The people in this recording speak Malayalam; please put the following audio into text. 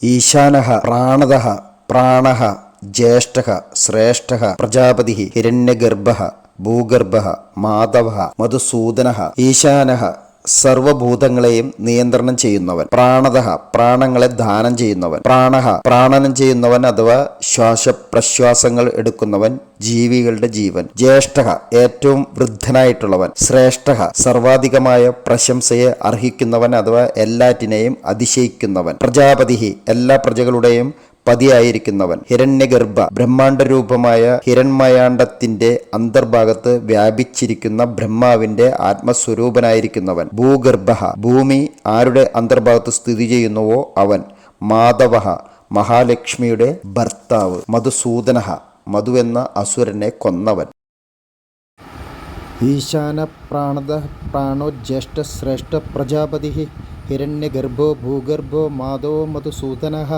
ഈശാനഃ പ്രാണദഃ പ്രാണഃ ജ്യേഷ്ഠഃ ശ്രേഷ്ഠഃ പ്രജാപതിഃ ഹിരണ്യഗർഭഃ ഭൂഗർഭഃ മാധവഃ മധുസൂദനഃ. ഈശാനഃ സർവഭൂതങ്ങളെയും നിയന്ത്രണം ചെയ്യുന്നവൻ. പ്രാണദഃ പ്രാണങ്ങളെ ദാനം ചെയ്യുന്നവൻ. പ്രാണഃ പ്രാണനം ചെയ്യുന്നവൻ അഥവാ ശ്വാസപ്രശ്വാസങ്ങൾ എടുക്കുന്നവൻ, ജീവികളുടെ ജീവൻ. ജ്യേഷ്ഠഃ ഏറ്റവും വൃദ്ധനായിട്ടുള്ളവൻ. ശ്രേഷ്ഠഃ സർവാധികമായ പ്രശംസയെ അർഹിക്കുന്നവൻ അഥവാ എല്ലാറ്റിനെയും അതിശയിക്കുന്നവൻ. പ്രജാപതിഃ എല്ലാ പ്രജകളുടെയും പതിയായിരിക്കുന്നവൻ. ഹിരണ്യഗർഭ ബ്രഹ്മാണ്ഡരൂപമായ ഹിരൺമയാണ്ഡത്തിന്റെ അന്തർഭാഗത്ത് വ്യാപിച്ചിരിക്കുന്ന ബ്രഹ്മാവിന്റെ ആത്മസ്വരൂപനായിരിക്കുന്നവൻ. ഭൂഗർഭ ഭൂമി ആരുടെ അന്തർഭാഗത്ത് സ്ഥിതി ചെയ്യുന്നുവോ അവൻ. മാധവഃ മഹാലക്ഷ്മിയുടെ ഭർത്താവ്. മധുസൂദനഃ മധു എന്ന അസുരനെ കൊന്നവൻ. ഈശാന പ്രാണദ പ്രാണോ ജ്യേഷ്ഠ ശ്രേഷ്ഠ പ്രജാപതി ഹിരണ്യഗർഭോ ഭൂഗർഭോ മാധവോ മധുസൂദനഃ.